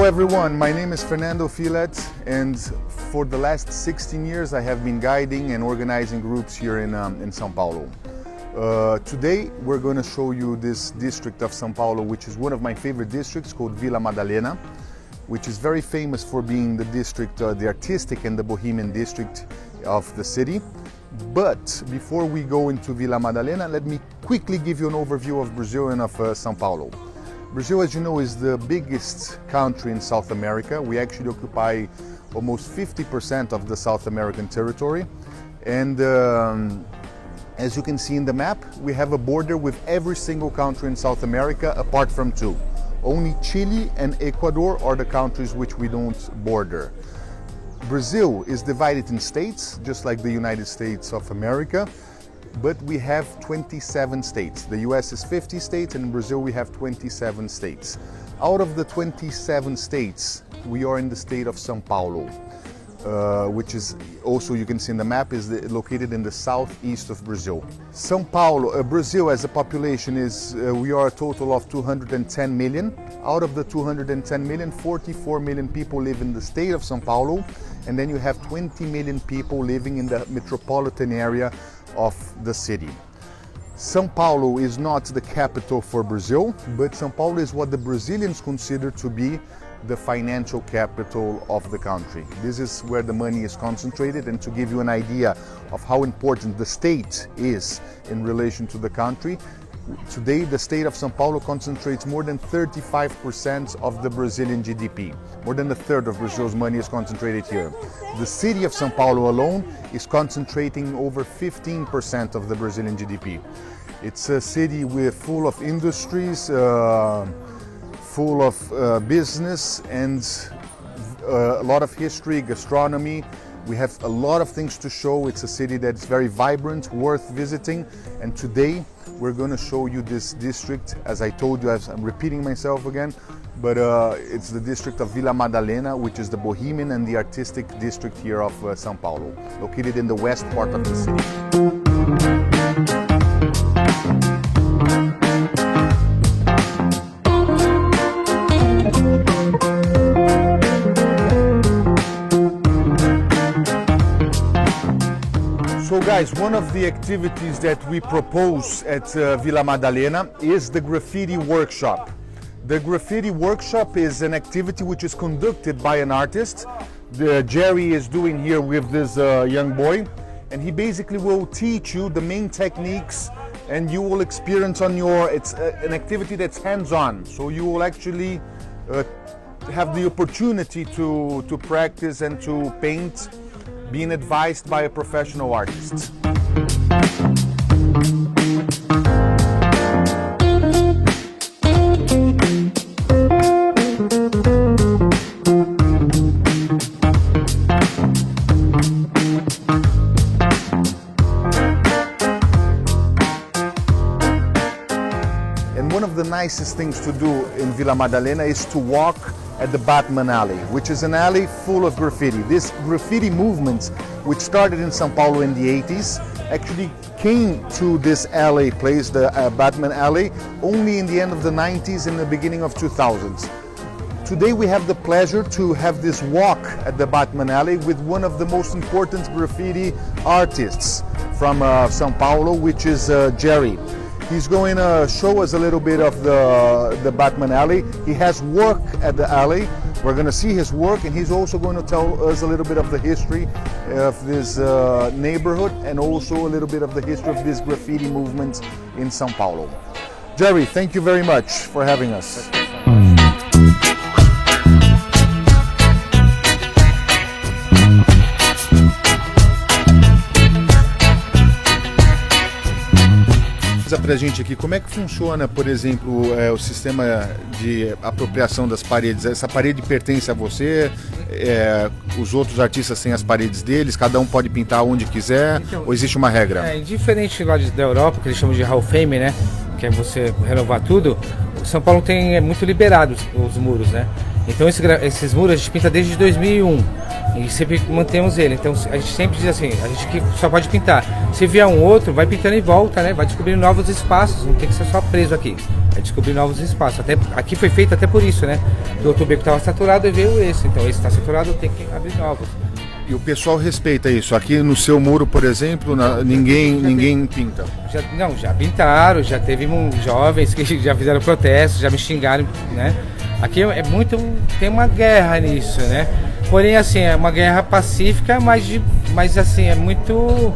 everyone, my name is Fernando Filet, and for the last 16 years I have been guiding and organizing groups here in São Paulo. Today we're going to show you this district of São Paulo, which is one of my favorite districts, called Vila Madalena, which is very famous for being the district, the artistic and the bohemian district of the city. But before we go into Vila Madalena, let me quickly give you an overview of Brazil and of São Paulo. Brazil, as you know, is the biggest country in South America. We actually occupy almost 50% of the South American territory. And as you can see in the map, we have a border with every single country in South America apart from two. Only Chile and Ecuador are the countries which we don't border. Brazil is divided in states, just like the United States of America, but we have 27 states. The US is 50 states, and in Brazil we have 27 states. Out of the 27 states, we are in the state of São Paulo, which is also, you can see in the map, is located in the southeast of Brazil. São Paulo, Brazil as a population is, we are a total of 210 million. Out of the 210 million, 44 million people live in the state of São Paulo, and then you have 20 million people living in the metropolitan area of the city. São Paulo is not the capital for Brazil, but São Paulo is what the Brazilians consider to be the financial capital of the country. This is where the money is concentrated, and to give you an idea of how important the state is in relation to the country, today the state of São Paulo concentrates more than 35% of the Brazilian GDP. More than a third of Brazil's money is concentrated here. The city of São Paulo alone is concentrating over 15% of the Brazilian GDP. It's a city full of industries, full of business, and a lot of history, gastronomy. We have a lot of things to show. It's a city that's very vibrant, worth visiting, and today we're going to show you this district. As I told you, I'm repeating myself again, but it's the district of Vila Madalena, which is the bohemian and the artistic district here of São Paulo, located in the west part of the city. So guys, one of the activities that we propose at Vila Madalena is the graffiti workshop. The graffiti workshop is an activity which is conducted by an artist. Jerry is doing here with this young boy, and he basically will teach you the main techniques, and you will experience on your, it's an activity that's hands-on, so you will actually have the opportunity to practice and to paint, being advised by a professional artist. And one of the nicest things to do in Vila Madalena is to walk at the Batman Alley, which is an alley full of graffiti. This graffiti movement, which started in São Paulo in the 80s, actually came to this alley place, the Batman Alley, only in the end of the 90s and the beginning of 2000s. Today we have the pleasure to have this walk at the Batman Alley with one of the most important graffiti artists from São Paulo, which is Jerry. He's going to show us a little bit of the Batman Alley. He has work at the alley. We're going to see his work, and he's also going to tell us a little bit of the history of this neighborhood, and also a little bit of the history of this graffiti movement in São Paulo. Jerry, thank you very much for having us. Pra gente aqui, como é que funciona, por exemplo, o sistema de apropriação das paredes? Essa parede pertence a você? Os outros artistas têm as paredes deles? Cada um pode pintar onde quiser? Então, ou existe uma regra? Diferente lá da Europa, que eles chamam de Hall of Fame, né? Que é você renovar tudo. O São Paulo tem muito liberado os muros, né? Então esses muros a gente pinta desde 2001 e sempre mantemos ele. Então a gente sempre diz assim, a gente que só pode pintar. Se vier um outro, vai pintando em volta, né? Vai descobrindo novos espaços, não tem que ser só preso aqui. É descobrir novos espaços. Até, aqui foi feito até por isso, né? Do outro beco estava saturado e veio esse. Então esse está saturado, tem que abrir novos. E o pessoal respeita isso. Aqui no seu muro, por exemplo, ninguém pinta. Já pintaram, já teve jovens que já fizeram protestos, já me xingaram, né? Aqui é muito, tem uma guerra nisso, né? Porém, assim, é uma guerra pacífica, mas assim, é muito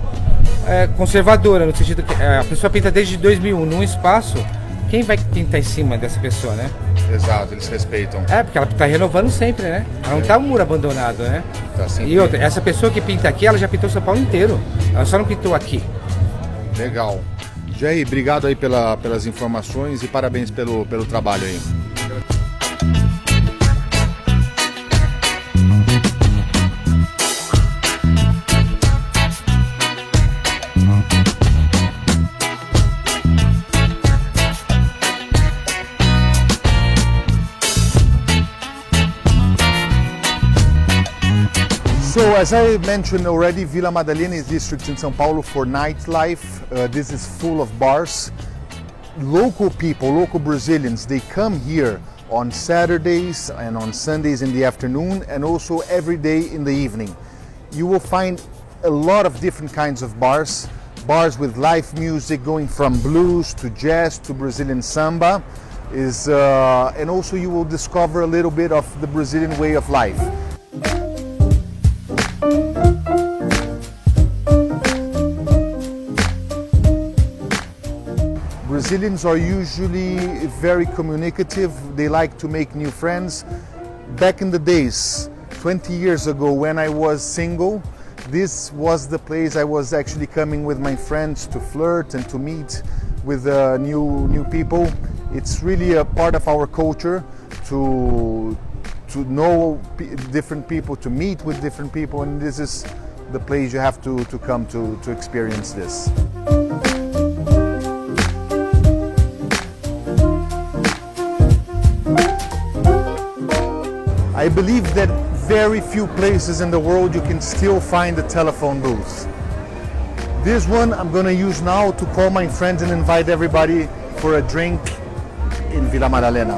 conservadora, no sentido que a pessoa pinta desde 2001 num espaço, quem vai pintar em cima dessa pessoa, né? Exato, eles respeitam. Porque ela tá renovando sempre, né? Ela não tá um muro abandonado, né? Tá sempre. E outra, essa pessoa que pinta aqui, ela já pintou São Paulo inteiro. Ela só não pintou aqui. Legal. Jair, obrigado aí pelas informações e parabéns pelo trabalho aí. So, as I mentioned already, Vila Madalena is district in São Paulo for nightlife. This is full of bars. Local people, local Brazilians, they come here on Saturdays and on Sundays in the afternoon and also every day in the evening. You will find a lot of different kinds of bars. Bars with live music going from blues to jazz to Brazilian samba. And also you will discover a little bit of the Brazilian way of life. Brazilians are usually very communicative. They like to make new friends. Back in the days, 20 years ago when I was single, this was the place I was actually coming with my friends to flirt and to meet with new people. It's really a part of our culture to know different people, to meet with different people, and this is the place you have to come to experience this. I believe that very few places in the world you can still find a telephone booth. This one I'm gonna use now to call my friends and invite everybody for a drink in Vila Madalena.